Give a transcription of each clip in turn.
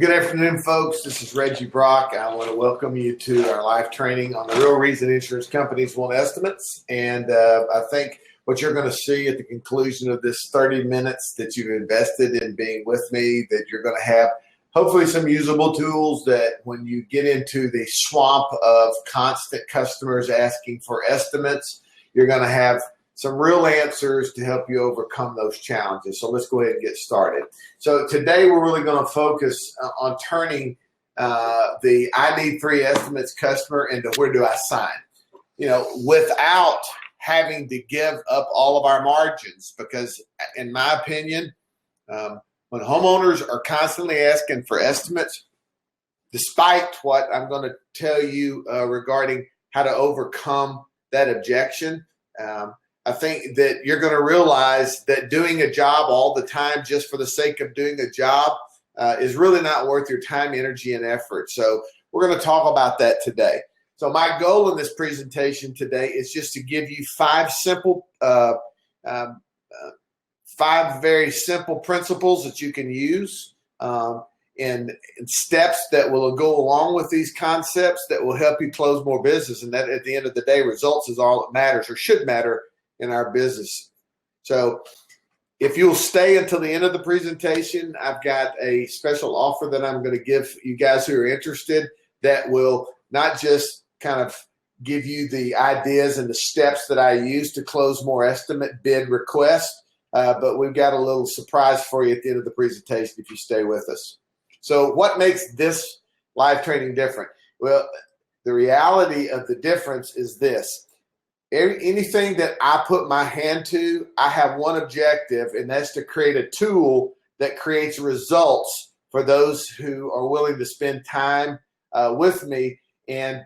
Well, good afternoon, folks. This is Reggie Brock. I want to welcome you to our live training on the real reason insurance companies want estimates. And I think what you're going to see at the conclusion of this 30 minutes that you've invested in being with me, that you're going to have hopefully some usable tools that when you get into the swamp of constant customers asking for estimates, you're going to have some real answers to help you overcome those challenges. So let's go ahead and get started. So today we're really going to focus on turning the I need 3 estimates customer into where do I sign? You know, without having to give up all of our margins, because in my opinion, when homeowners are constantly asking for estimates, despite what I'm going to tell you regarding how to overcome that objection, I think that you're going to realize that doing a job all the time just for the sake of doing a job is really not worth your time, energy, and effort. So we're going to talk about that today. So my goal in this presentation today is just to give you 5 very simple principles that you can use and steps that will go along with these concepts that will help you close more business. And that at the end of the day, results is all that matters or should matter in our business. So if you'll stay until the end of the presentation, I've got a special offer that I'm going to give you guys who are interested that will not just kind of give you the ideas and the steps that I use to close more estimate bid requests, but we've got a little surprise for you at the end of the presentation if you stay with us. So what makes this live training different? Well, the reality of the difference is this. Anything that I put my hand to, I have one objective, and that's to create a tool that creates results for those who are willing to spend time with me. And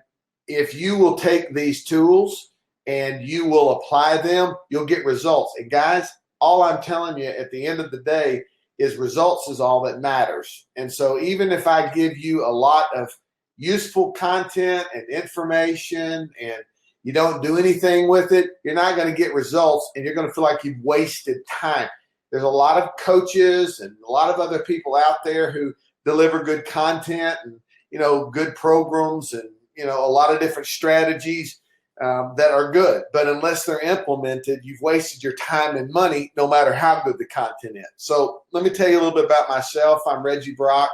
if you will take these tools and you will apply them, you'll get results. And guys, all I'm telling you at the end of the day is results is all that matters. And so even if I give you a lot of useful content and information and you don't do anything with it, you're not going to get results, and you're going to feel like you've wasted time. There's a lot of coaches and a lot of other people out there who deliver good content and, you know, good programs and, you know, a lot of different strategies that are good. But unless they're implemented, you've wasted your time and money, no matter how good the content is. So let me tell you a little bit about myself. I'm Reggie Brock.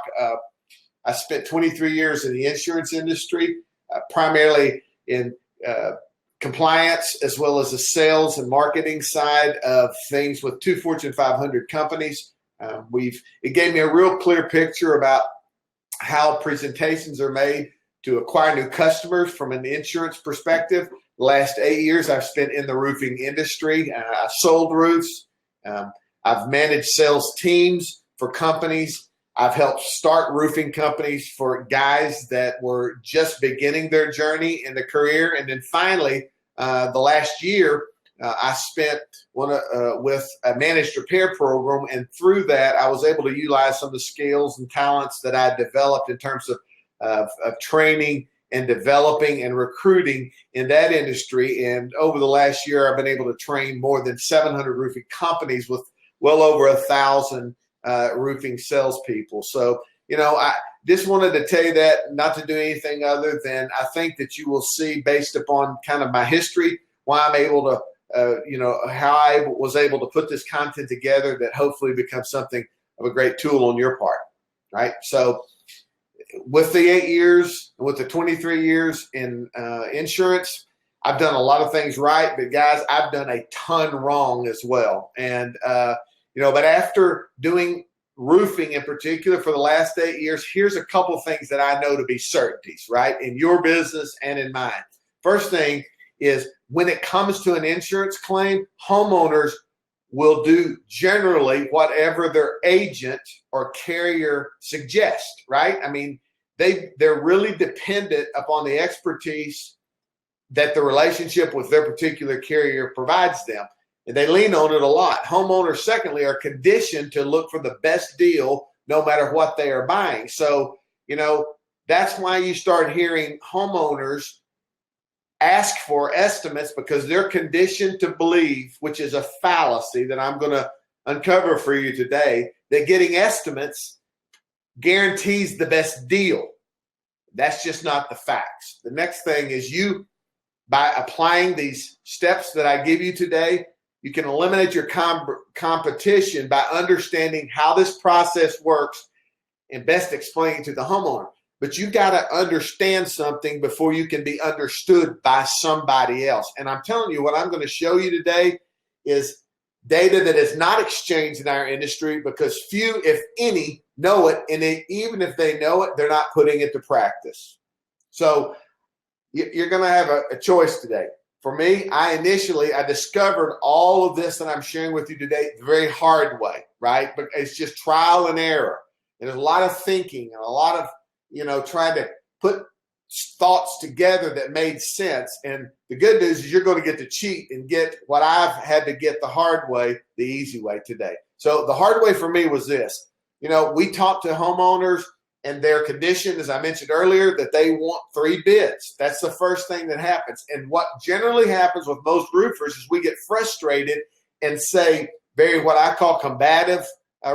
I spent 23 years in the insurance industry, primarily in compliance as well as the sales and marketing side of things with 2 Fortune 500 companies. It gave me a real clear picture about how presentations are made to acquire new customers from an insurance perspective. The last 8 years I've spent in the roofing industry. I sold roofs. I've managed sales teams for companies. I've helped start roofing companies for guys that were just beginning their journey in the career. And then finally, the last year, I spent with a managed repair program. And through that, I was able to utilize some of the skills and talents that I developed in terms of training and developing and recruiting in that industry. And over the last year, I've been able to train more than 700 roofing companies with well over 1,000 roofing salespeople. So, you know, I just wanted to tell you that, not to do anything other than I think that you will see, based upon kind of my history, why I'm able to, how I was able to put this content together that hopefully becomes something of a great tool on your part, right? So with the 8 years, with the 23 years in insurance, I've done a lot of things right, but guys, I've done a ton wrong as well. And, but after doing roofing in particular for the last 8 years, here's a couple of things that I know to be certainties, right, in your business and in mine. First thing is, when it comes to an insurance claim, homeowners will do generally whatever their agent or carrier suggests, right? I mean, they're really dependent upon the expertise that the relationship with their particular carrier provides them. And they lean on it a lot. Homeowners, secondly, are conditioned to look for the best deal no matter what they are buying. So, that's why you start hearing homeowners ask for estimates, because they're conditioned to believe, which is a fallacy that I'm going to uncover for you today, that getting estimates guarantees the best deal. That's just not the facts. The next thing is you, by applying these steps that I give you today, you can eliminate your competition by understanding how this process works and best explain it to the homeowner. But you got to understand something before you can be understood by somebody else. And I'm telling you, what I'm going to show you today is data that is not exchanged in our industry because few, if any, know it. And even if they know it, they're not putting it to practice. So you're going to have a choice today. For me, I discovered all of this that I'm sharing with you today the very hard way, right? But it's just trial and error. And there's a lot of thinking and a lot of, trying to put thoughts together that made sense. And the good news is you're going to get to cheat and get what I've had to get the hard way, the easy way today. So the hard way for me was this. We talked to homeowners and their condition, as I mentioned earlier, that they want 3 bids. That's the first thing that happens. And what generally happens with most roofers is we get frustrated and say very what I call combative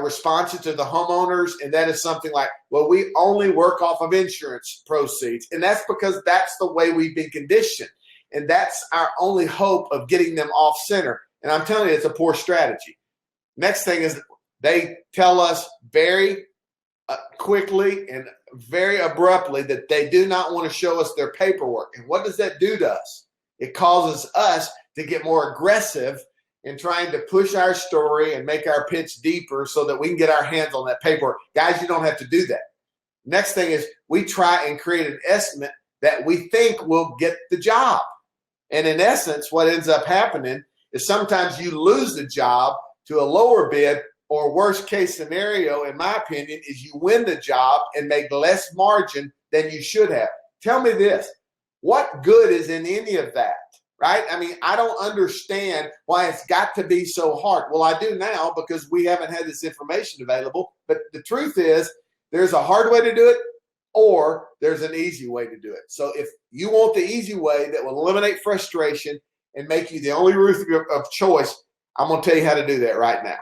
responses to the homeowners. And that is something like, well, we only work off of insurance proceeds. And that's because that's the way we've been conditioned. And that's our only hope of getting them off center. And I'm telling you, it's a poor strategy. Next thing is they tell us very quickly and very abruptly that they do not want to show us their paperwork. And what does that do to us? It causes us to get more aggressive in trying to push our story and make our pitch deeper so that we can get our hands on that paperwork. Guys, you don't have to do that. Next thing is we try and create an estimate that we think will get the job. And in essence, what ends up happening is sometimes you lose the job to a lower bid, or worst case scenario, in my opinion, is you win the job and make less margin than you should have. Tell me this, what good is in any of that, right? I mean, I don't understand why it's got to be so hard. Well, I do now because we haven't had this information available. But the truth is there's a hard way to do it or there's an easy way to do it. So if you want the easy way that will eliminate frustration and make you the only roofer of choice, I'm going to tell you how to do that right now.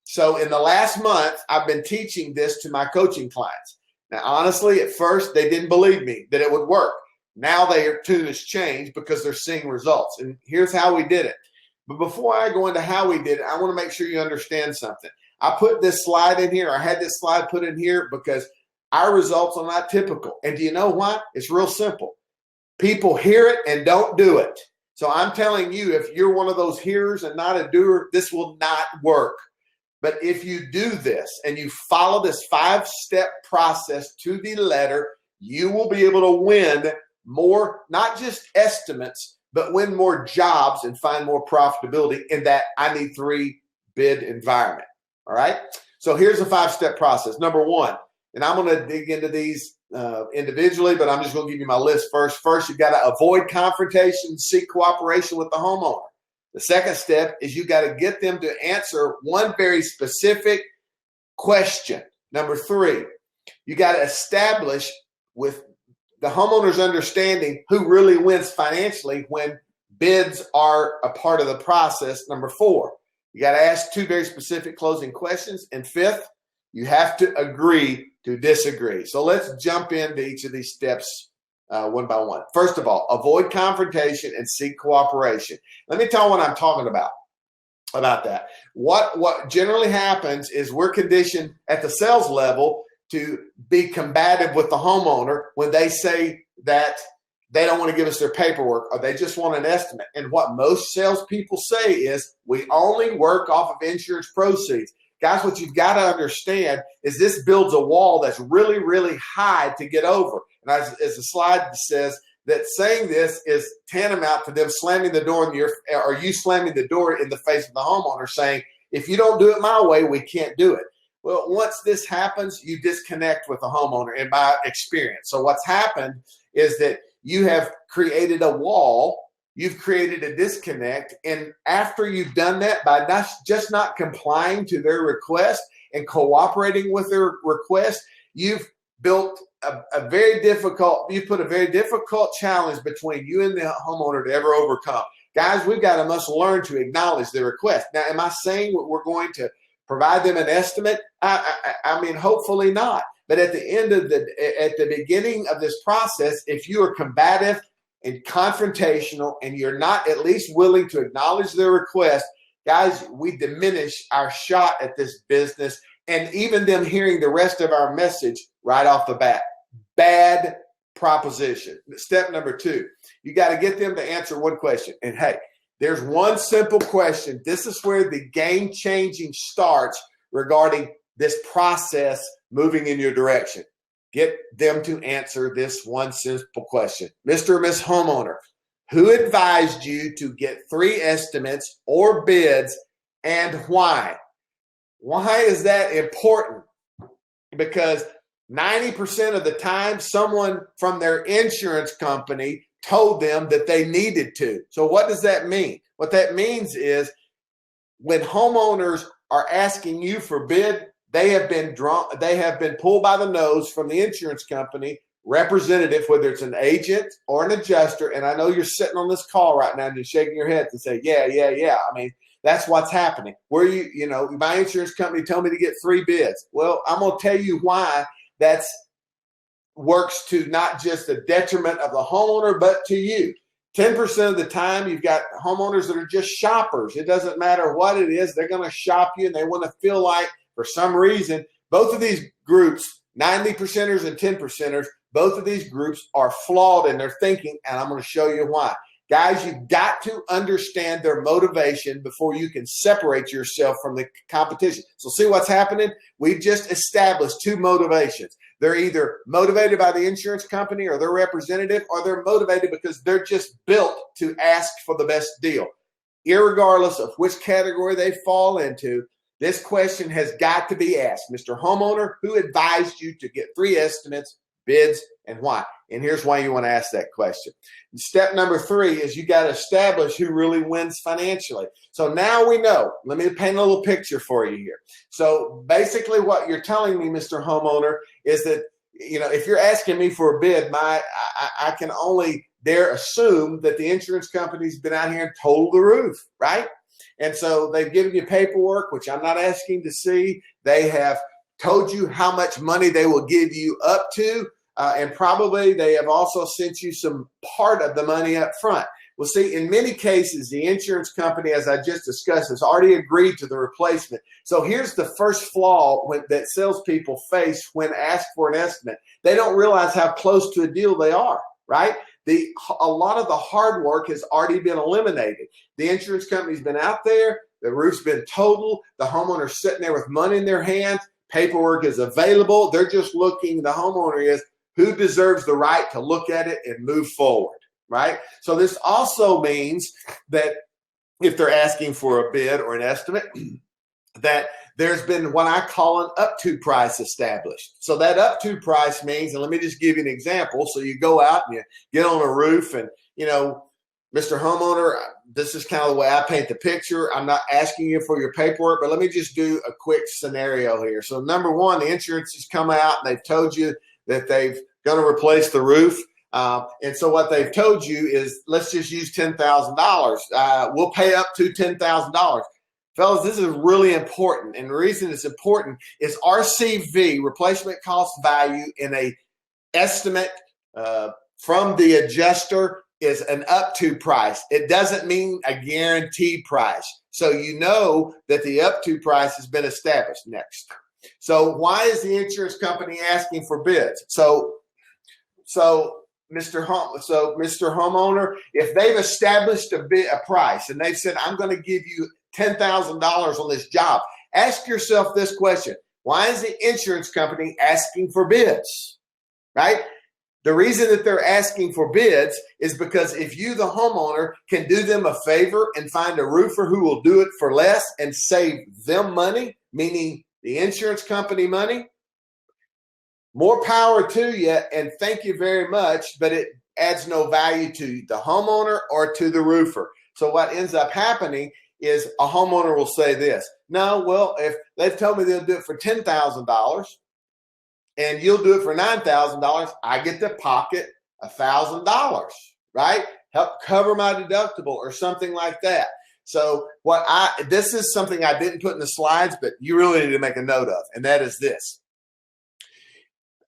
So in the last month, I've been teaching this to my coaching clients. Now, honestly, at first, they didn't believe me that it would work. Now their tune has changed because they're seeing results. And here's how we did it. But before I go into how we did it, I want to make sure you understand something. I put this slide in here. I had this slide put in here because our results are not typical. And do you know why? It's real simple. People hear it and don't do it. So I'm telling you, if you're one of those hearers and not a doer, this will not work. But if you do this and you follow this 5-step process to the letter, you will be able to win more, not just estimates, but win more jobs and find more profitability in that I need 3 bid environment. All right. So here's a 5-step process. Number 1, and I'm going to dig into these individually, but I'm just going to give you my list first. First, you've got to avoid confrontation, seek cooperation with the homeowner. The second step is you got to get them to answer one very specific question. Number 3, you got to establish with the homeowner's understanding who really wins financially when bids are a part of the process. Number 4, you got to ask 2 very specific closing questions. And 5th, you have to agree to disagree. So let's jump into each of these steps one by one. First of all, avoid confrontation and seek cooperation. Let me tell you what I'm talking about that. What generally happens is we're conditioned at the sales level to be combative with the homeowner when they say that they don't want to give us their paperwork or they just want an estimate. And what most salespeople say is we only work off of insurance proceeds. Guys, what you've got to understand is this builds a wall that's really, really high to get over. And as the slide says, that saying this is tantamount to them slamming the door or you slamming the door in the face of the homeowner saying, if you don't do it my way, we can't do it. Well, once this happens, you disconnect with the homeowner in my experience. So what's happened is that you have created a wall. You've created a disconnect. And after you've done that by not complying to their request and cooperating with their request, you've built a very difficult challenge between you and the homeowner to ever overcome. Guys, we've got to must learn to acknowledge the request. Now, am I saying we're going to provide them an estimate? I mean, hopefully not. But at the beginning of this process, if you are combative and confrontational and you're not at least willing to acknowledge their request, guys, we diminish our shot at this business and even them hearing the rest of our message right off the bat. Bad proposition. Step number 2, you got to get them to answer one question. And hey, there's one simple question. This is where the game changing starts regarding this process moving in your direction. Get them to answer this one simple question. Mr. or Miss Homeowner, who advised you to get 3 estimates or bids and why? Why is that important? Because 90% of the time, someone from their insurance company told them that they needed to. So what does that mean? What that means is when homeowners are asking you for bid, they have been pulled by the nose from the insurance company representative, whether it's an agent or an adjuster. And I know you're sitting on this call right now and you're shaking your head to say, yeah. I mean, that's what's happening. Where my insurance company told me to get 3 bids. Well, I'm going to tell you why that's works to not just the detriment of the homeowner, but to you. 10% of the time, you've got homeowners that are just shoppers. It doesn't matter what it is. They're going to shop you and they want to feel like, for some reason, both of these groups, 90%ers and 10%ers, both of these groups are flawed in their thinking, and I'm going to show you why. Guys, you've got to understand their motivation before you can separate yourself from the competition. So see what's happening? We've just established 2 motivations. They're either motivated by the insurance company or their representative, or they're motivated because they're just built to ask for the best deal. Irregardless of which category they fall into, this question has got to be asked. Mr. Homeowner, who advised you to get 3 estimates, bids, and why? And here's why you want to ask that question. Step number 3 is you got to establish who really wins financially. So now we know. Let me paint a little picture for you here. So basically what you're telling me, Mr. Homeowner, is that, if you're asking me for a bid, I can only dare assume that the insurance company's been out here and totaled the roof, right? And so they've given you paperwork, which I'm not asking to see. They have told you how much money they will give you up to. And probably they have also sent you some part of the money up front. Well, see, in many cases, the insurance company, as I just discussed, has already agreed to the replacement. So here's the first flaw that salespeople face when asked for an estimate. They don't realize how close to a deal they are, right? A lot of the hard work has already been eliminated. The insurance company's been out there. The roof's been totaled. The homeowner's sitting there with money in their hands. Paperwork is available. They're just looking, the homeowner is, who deserves the right to look at it and move forward, right? So this also means that if they're asking for a bid or an estimate, that there's been what I call an up-to price established. So that up-to price means, and let me just give you an example. So you go out and you get on a roof and, Mr. Homeowner, this is kind of the way I paint the picture. I'm not asking you for your paperwork, but let me just do a quick scenario here. So number 1, the insurance has come out and they've told you that they've going to replace the roof. And so what they've told you is, let's just use $10,000. We'll pay up to $10,000. Fellas, this is really important. And the reason it's important is RCV, replacement cost value, in a estimate from the adjuster is an up-to price. It doesn't mean a guaranteed price. So you know that the up-to price has been established. Next. So why is the insurance company asking for bids? So Mr. Homeowner, if they've established a price and they've said, I'm going to give you $10,000 on this job, ask yourself this question. Why is the insurance company asking for bids, right? The reason that they're asking for bids is because if you, the homeowner, can do them a favor and find a roofer who will do it for less and save them money, meaning the insurance company money, more power to you, and thank you very much, but it adds no value to the homeowner or to the roofer. So what ends up happening is a homeowner will say this, no, well, if they've told me they'll do it for $10,000 and you'll do it for $9,000, I get to pocket $1,000, right? Help cover my deductible or something like that. So this is something I didn't put in the slides, but you really need to make a note of, and that is this.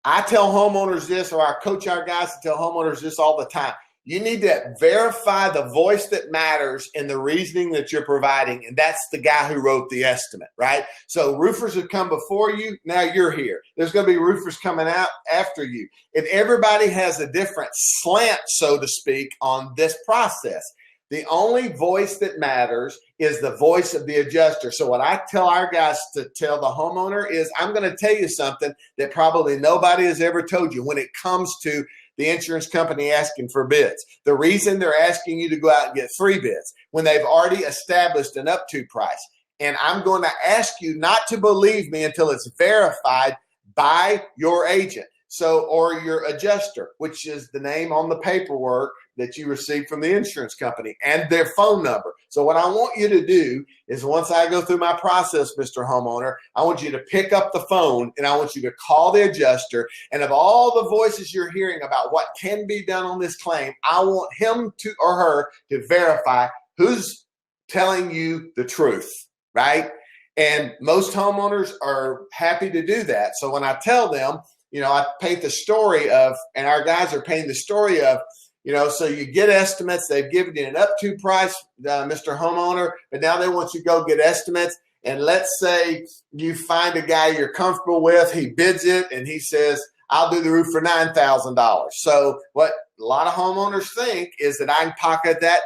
I tell homeowners this, or I coach our guys to tell homeowners this all the time. You need to verify the voice that matters in the reasoning that you're providing, and that's the guy who wrote the estimate, right? So roofers have come before you, now you're here. There's going to be roofers coming out after you. And everybody has a different slant, so to speak, on this process. The only voice that matters is the voice of the adjuster. So what I tell our guys to tell the homeowner is, I'm going to tell you something that probably nobody has ever told you when it comes to the insurance company asking for bids. The reason they're asking you to go out and get 3 bids when they've already established an up to price. And I'm going to ask you not to believe me until it's verified by your agent. So, or your adjuster, which is the name on the paperwork that you received from the insurance company, and their phone number. So what I want you to do is, once I go through my process, Mr. Homeowner, I want you to pick up the phone and I want you to call the adjuster. And of all the voices you're hearing about what can be done on this claim, I want him to, or her, to verify who's telling you the truth, right? And most homeowners are happy to do that. So when I tell them, you know, I paint the story of, and our guys are painting the story of, you know, so you get estimates. They've given you an up to price, Mr. Homeowner, but now they want you to go get estimates. And let's say you find a guy you're comfortable with. He bids it and he says, I'll do the roof for $9,000. So what a lot of homeowners think is that I can pocket that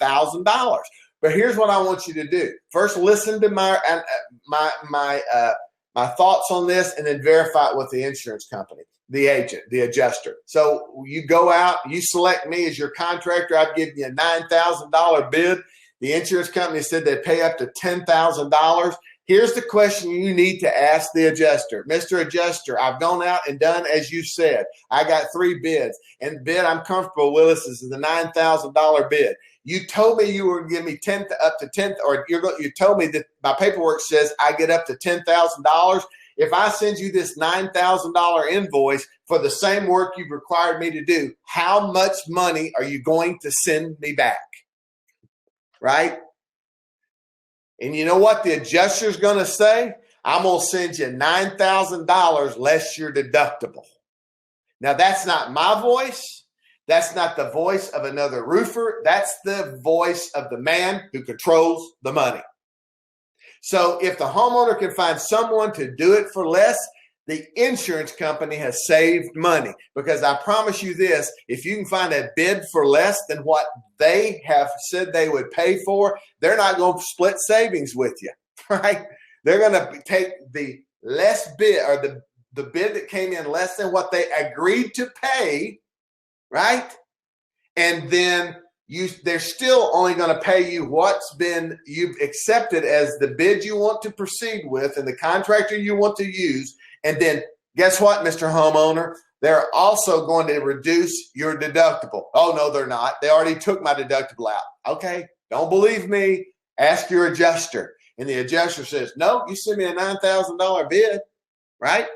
$1,000. But here's what I want you to do. First, listen to my thoughts on this, and then verify it with the insurance company, the agent, the adjuster. So you go out, you select me as your contractor. I've given you a $9,000 bid. The insurance company said they pay up to $10,000. Here's the question you need to ask the adjuster. Mr. Adjuster, I've gone out and done as you said. I got 3 bids, and the bid I'm comfortable with is the $9,000 bid. You told me you were going to give me up to 10, or you told me that my paperwork says I get up to $10,000. If I send you this $9,000 invoice for the same work you've required me to do, how much money are you going to send me back? Right? And you know what the adjuster's going to say? I'm going to send you $9,000 less your deductible. Now, that's not my voice. That's not the voice of another roofer. That's the voice of the man who controls the money. So if the homeowner can find someone to do it for less, the insurance company has saved money. Because I promise you this, if you can find a bid for less than what they have said they would pay for, they're not going to split savings with you, right? They're going to take the less bid, or the bid that came in less than what they agreed to pay, right? And then they're still only going to pay you what's been you've accepted as the bid you want to proceed with and the contractor you want to use. And then guess what, Mr. Homeowner? They're also going to reduce your deductible. Oh, no, they're not. They already took my deductible out. Okay, don't believe me. Ask your adjuster. And the adjuster says, no, you send me a $9,000 bid, right?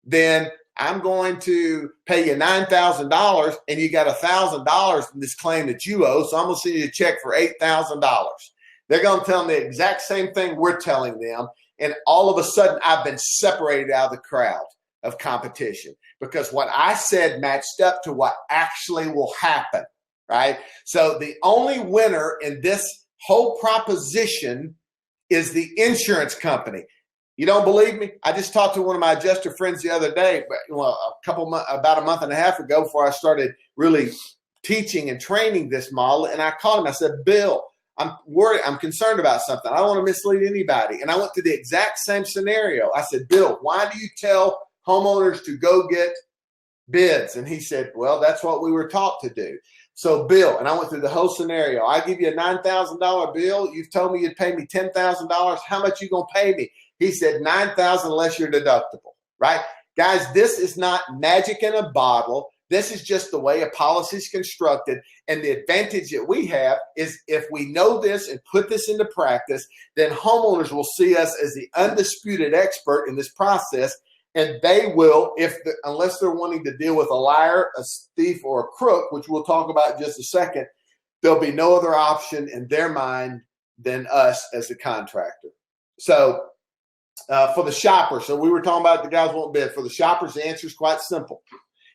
Then I'm going to pay you $9,000 and you got $1,000 in this claim that you owe. So I'm going to send you a check for $8,000. They're going to tell them the exact same thing we're telling them. And all of a sudden I've been separated out of the crowd of competition because what I said matched up to what actually will happen, right? So the only winner in this whole proposition is the insurance company. You don't believe me? I just talked to one of my adjuster friends the other day, about a month and a half ago before I started really teaching and training this model. And I called him. I said, Bill, I'm worried. I'm concerned about something. I don't want to mislead anybody. And I went through the exact same scenario. I said, Bill, why do you tell homeowners to go get bids? And he said, well, that's what we were taught to do. So, Bill, and I went through the whole scenario. I give you a $9,000 bill. You've told me you'd pay me $10,000. How much you going to pay me? He said $9,000 less your deductible, right? Guys, this is not magic in a bottle. This is just the way a policy is constructed. And the advantage that we have is if we know this and put this into practice, then homeowners will see us as the undisputed expert in this process. And they will, unless they're wanting to deal with a liar, a thief, or a crook, which we'll talk about in just a second, there'll be no other option in their mind than us as the contractor. So For the shopper, so we were talking about the guys won't bid. For the shoppers, the answer is quite simple.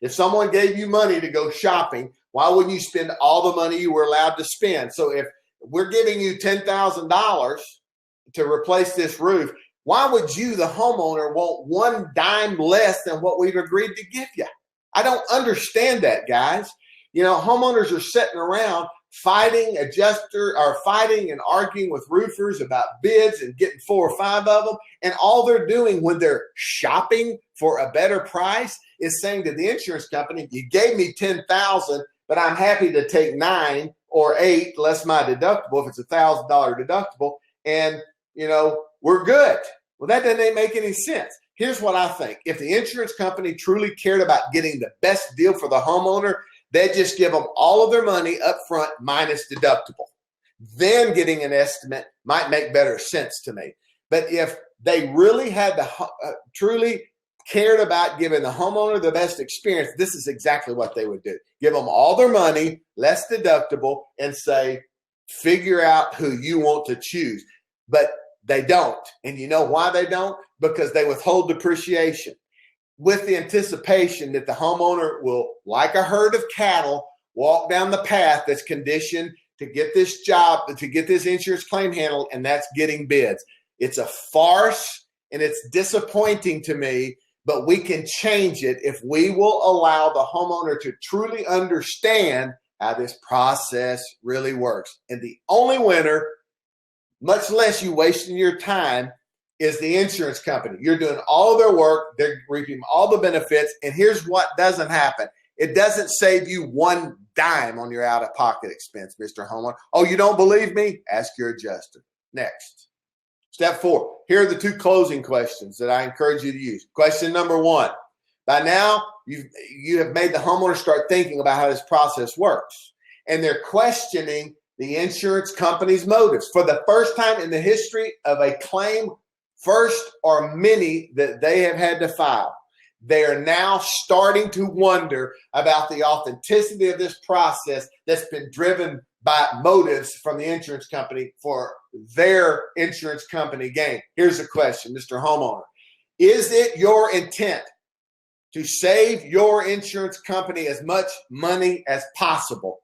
If someone gave you money to go shopping, why wouldn't you spend all the money you were allowed to spend? So if we're giving you $10,000 to replace this roof, why would you, the homeowner, want one dime less than what we've agreed to give you? I don't understand that, guys. Homeowners are sitting around fighting and arguing with roofers about bids and getting 4 or 5 of them. And all they're doing when they're shopping for a better price is saying to the insurance company, you gave me $10,000, but I'm happy to take 9 or 8 less my deductible if it's a $1,000 deductible. And, we're good. Well, that doesn't make any sense. Here's what I think. If the insurance company truly cared about getting the best deal for the homeowner, they'd just give them all of their money up front minus deductible. Then getting an estimate might make better sense to me. But if they really had truly cared about giving the homeowner the best experience, this is exactly what they would do. Give them all their money, less deductible, and say, figure out who you want to choose. But they don't. And you know why they don't? Because they withhold depreciation with the anticipation that the homeowner will, like a herd of cattle, walk down the path that's conditioned to get this job, to get this insurance claim handled, and that's getting bids. It's a farce, and it's disappointing to me, but we can change it if we will allow the homeowner to truly understand how this process really works. And the only winner, much less you wasting your time, is the insurance company. You're doing all of their work. They're reaping all the benefits. And here's what doesn't happen. It doesn't save you one dime on your out-of-pocket expense, Mr. Homeowner. Oh, you don't believe me? Ask your adjuster. Next. Step 4. Here are the 2 closing questions that I encourage you to use. Question number 1. By now, you have made the homeowner start thinking about how this process works. And they're questioning the insurance company's motives. For the first time in the history of a claim, first or many that they have had to file, they are now starting to wonder about the authenticity of this process that's been driven by motives from the insurance company for their insurance company gain. Here's a question, Mr. Homeowner. Is it your intent to save your insurance company as much money as possible?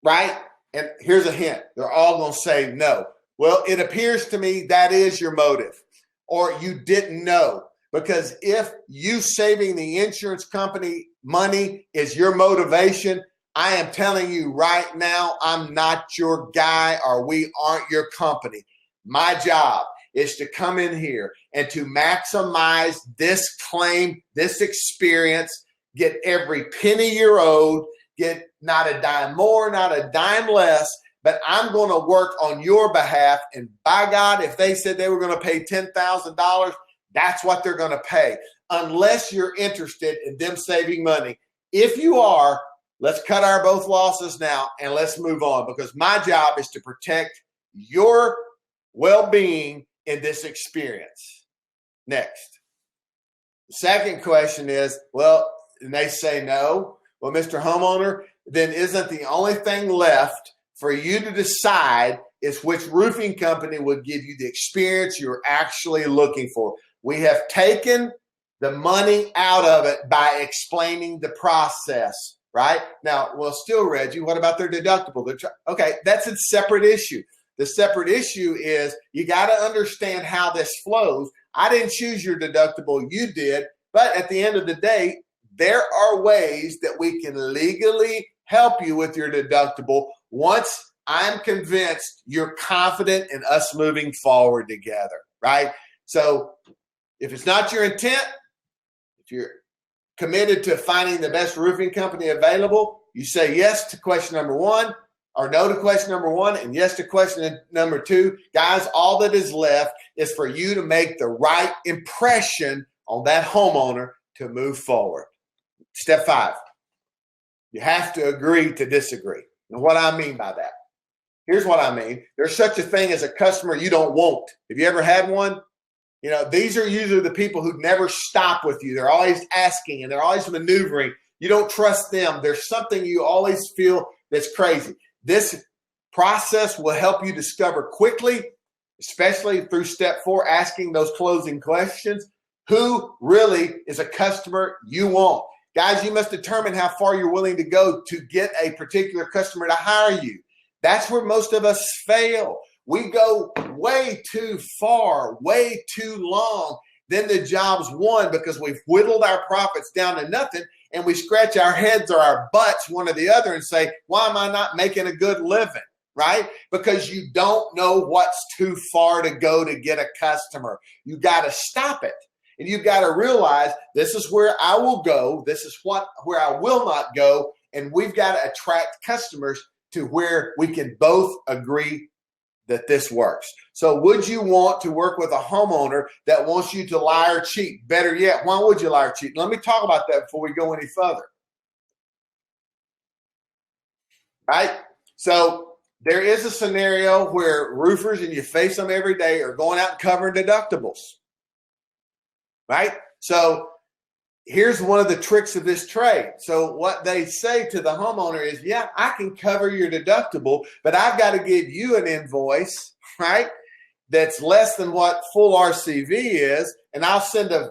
Right? And here's a hint. They're all going to say no. Well, it appears to me that is your motive, or you didn't know. Because if you saving the insurance company money is your motivation, I am telling you right now, I'm not your guy, or we aren't your company. My job is to come in here and to maximize this claim, this experience, get every penny you're owed, get not a dime more, not a dime less, but I'm going to work on your behalf. And by God, if they said they were going to pay $10,000, that's what they're going to pay, unless you're interested in them saving money. If you are, let's cut our both losses now and let's move on, because my job is to protect your well-being in this experience. Next. The second question is, well, and they say no. Well, Mr. Homeowner, then isn't the only thing left for you to decide is which roofing company would give you the experience you're actually looking for? We have taken the money out of it by explaining the process, right? Now, well, still, Reggie, what about their deductible? Okay, that's a separate issue. The separate issue is you got to understand how this flows. I didn't choose your deductible, you did. But at the end of the day, there are ways that we can legally help you with your deductible once I'm convinced you're confident in us moving forward together, right? So if it's not your intent, if you're committed to finding the best roofing company available, you say yes to question number 1, or no to question number 1, and yes to question number 2. Guys, all that is left is for you to make the right impression on that homeowner to move forward. Step 5, you have to agree to disagree. And what I mean by that, here's what I mean. There's such a thing as a customer you don't want. Have you ever had one? You know, these are usually the people who never stop with you. They're always asking and they're always maneuvering. You don't trust them. There's something you always feel that's crazy. This process will help you discover quickly especially through step 4, asking those closing questions. Who really is a customer you want? Guys, you must determine how far you're willing to go to get a particular customer to hire you. That's where most of us fail. We go way too far, way too long. Then the job's won because we've whittled our profits down to nothing, and we scratch our heads or our butts, one or the other, and say, why am I not making a good living? Right? Because you don't know what's too far to go to get a customer. You got to stop it. And you've got to realize this is where I will go. This is where I will not go. And we've got to attract customers to where we can both agree that this works. So would you want to work with a homeowner that wants you to lie or cheat? Better yet, why would you lie or cheat? Let me talk about that before we go any further. Right? So there is a scenario where roofers, and you face them every day, are going out and covering deductibles. Right? So here's one of the tricks of this trade. So what they say to the homeowner is, yeah, I can cover your deductible, but I've got to give you an invoice, right, that's less than what full RCV is, and I'll send a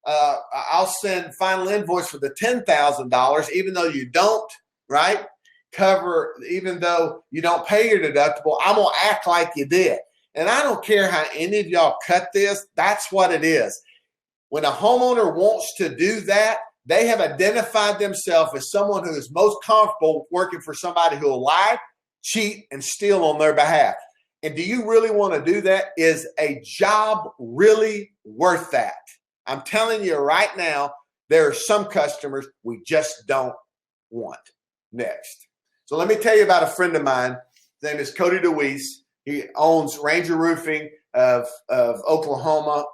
I'll send final invoice for the $10,000, even though you don't, right, cover, even though you don't pay your deductible, I'm going to act like you did. And I don't care how any of y'all cut this, that's what it is. When a homeowner wants to do that, they have identified themselves as someone who is most comfortable working for somebody who will lie, cheat, and steal on their behalf. And do you really want to do that? Is a job really worth that? I'm telling you right now, there are some customers we just don't want. Next. So let me tell you about a friend of mine. His name is Cody DeWeese. He owns Ranger Roofing of Oklahoma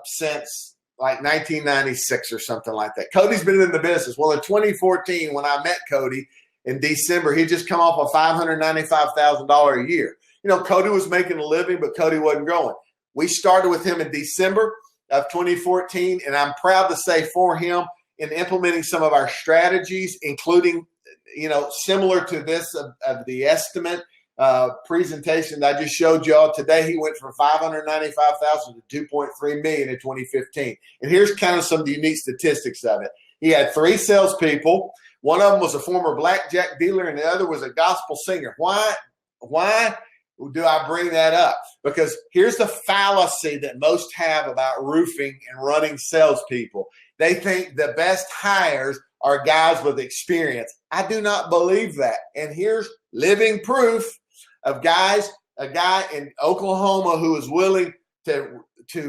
since like 1996 or something like that. Cody's been in the business. Well, in 2014, when I met Cody in December, he'd just come off a $595,000 a year. You know, Cody was making a living, but Cody wasn't growing. We started with him in December of 2014, and I'm proud to say for him in implementing some of our strategies, including, you know, similar to this of the estimate presentation that I just showed y'all today. He went from $595,000 to $2.3 million in 2015. And here's kind of some of the unique statistics of it. He had 3 salespeople. One of them was a former blackjack dealer, and the other was a gospel singer. Why do I bring that up? Because here's the fallacy that most have about roofing and running salespeople. They think the best hires are guys with experience. I do not believe that. And here's living proof of a guy in Oklahoma who is willing to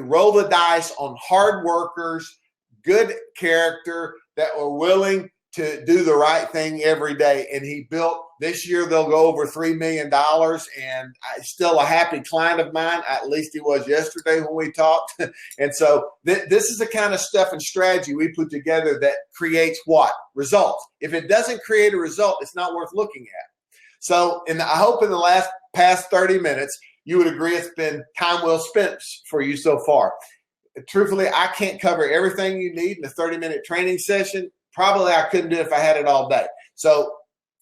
roll the dice on hard workers, good character, that were willing to do the right thing every day. And he built, this year they'll go over $3 million, and still a happy client of mine. At least he was yesterday when we talked. And so this is the kind of stuff and strategy we put together that creates what? Results. If it doesn't create a result, it's not worth looking at. So I hope in the past 30 minutes, you would agree it's been time well spent for you so far. Truthfully, I can't cover everything you need in a 30-minute training session. Probably I couldn't do it if I had it all day. So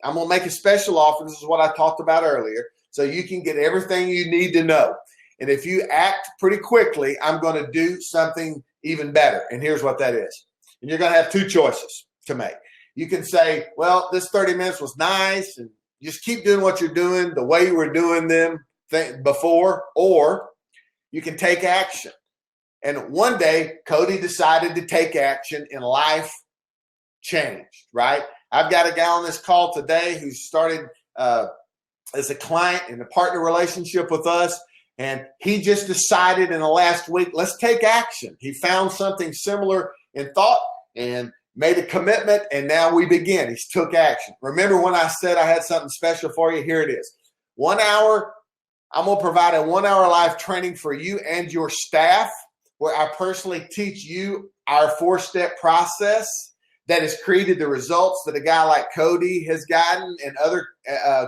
I'm going to make a special offer. This is what I talked about earlier. So you can get everything you need to know. And if you act pretty quickly, I'm going to do something even better. And here's what that is. And you're going to have 2 choices to make. You can say, well, this 30 minutes was nice, and just keep doing what you're doing the way you were doing them before, or you can take action. And one day, Cody decided to take action, and life changed, right? I've got a guy on this call today who started as a client in a partner relationship with us, and he just decided in the last week, let's take action. He found something similar in thought and made a commitment, and now we begin. He took action. Remember when I said I had something special for you? Here it is. 1 hour, I'm going to provide a 1-hour live training for you and your staff, where I personally teach you our 4-step process that has created the results that a guy like Cody has gotten and other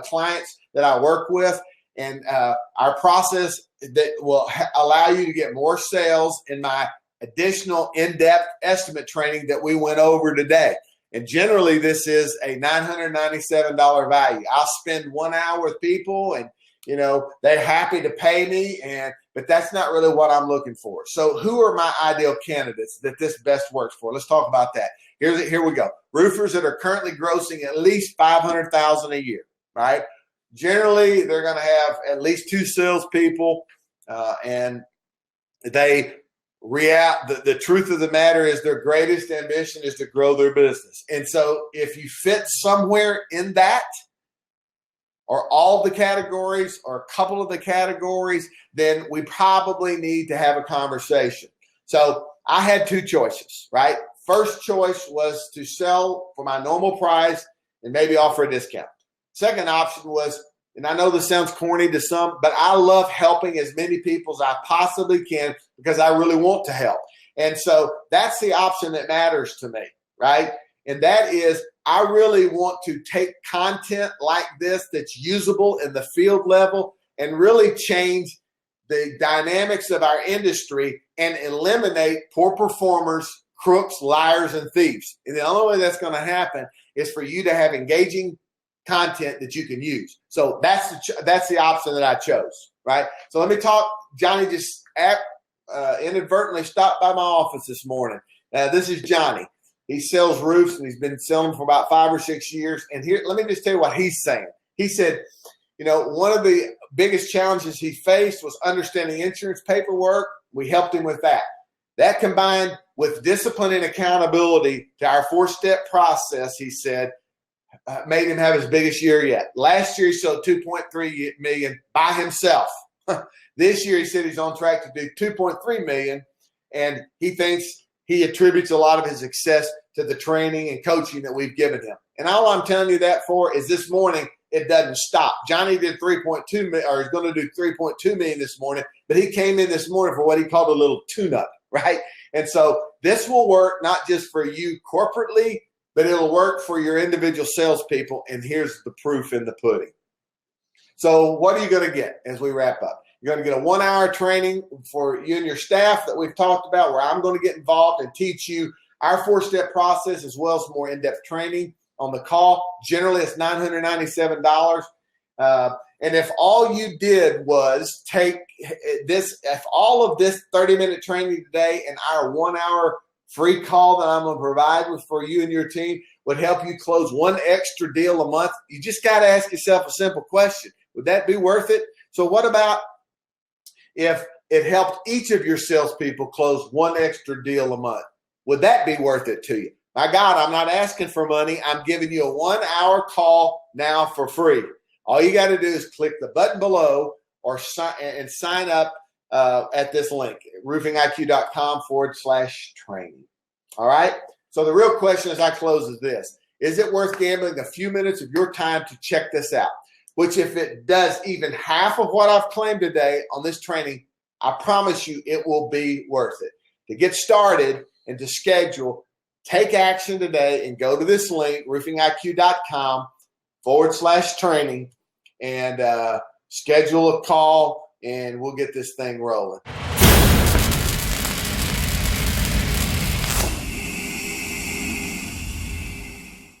clients that I work with. And our process that will allow you to get more sales in my additional in-depth estimate training that we went over today. And generally, this is a $997 value. I'll spend 1 hour with people and they're happy to pay me, but that's not really what I'm looking for. So who are my ideal candidates that this best works for? Let's talk about that. Here we go. Roofers that are currently grossing at least $500,000 a year, right? Generally, they're going to have at least 2 salespeople, and the truth of the matter is their greatest ambition is to grow their business. And so if you fit somewhere in that, or all the categories or a couple of the categories, then we probably need to have a conversation. So I had 2 choices, right? First choice was to sell for my normal price and maybe offer a discount. Second option was, and I know this sounds corny to some, but I love helping as many people as I possibly can because I really want to help. And so that's the option that matters to me, right? And that is, I really want to take content like this that's usable in the field level and really change the dynamics of our industry and eliminate poor performers, crooks, liars, and thieves. And the only way that's going to happen is for you to have engaging content that you can use. So that's the option that I chose, right? So let me talk. Johnny just inadvertently stopped by my office this morning. This is Johnny. He sells roofs, and he's been selling them for about 5 or 6 years. And here, let me just tell you what he's saying. He said, one of the biggest challenges he faced was understanding insurance paperwork. We helped him with that. That combined with discipline and accountability to our 4-step process, he said, made him have his biggest year yet. Last year, he sold $2.3 million by himself. This year, he said he's on track to do $2.3 million, and he thinks he attributes a lot of his success to the training and coaching that we've given him. And all I'm telling you that for is this morning, it doesn't stop. Johnny did 3.2 million, or is going to do 3.2 million this morning, but he came in this morning for what he called a little tune-up, right? And so this will work not just for you corporately, but it'll work for your individual salespeople. And here's the proof in the pudding. So what are you going to get as we wrap up? You're going to get a 1-hour training for you and your staff that we've talked about, where I'm going to get involved and teach you our 4-step process as well as more in-depth training on the call. Generally, it's $997. And if all you did was take this, if all of this 30-minute training today and our 1-hour free call that I'm going to provide for you and your team would help you close 1 extra deal a month, you just got to ask yourself a simple question. Would that be worth it? So what about if it helped each of your salespeople close 1 extra deal a month? Would that be worth it to you? My God, I'm not asking for money. I'm giving you a 1-hour call now for free. All you got to do is click the button below or sign up at this link, roofingiq.com/training. All right? So the real question as I close is this. Is it worth gambling a few minutes of your time to check this out? Which, if it does even half of what I've claimed today on this training, I promise you it will be worth it. To get started and to schedule, take action today and go to this link, roofingiq.com/training, and schedule a call, and we'll get this thing rolling.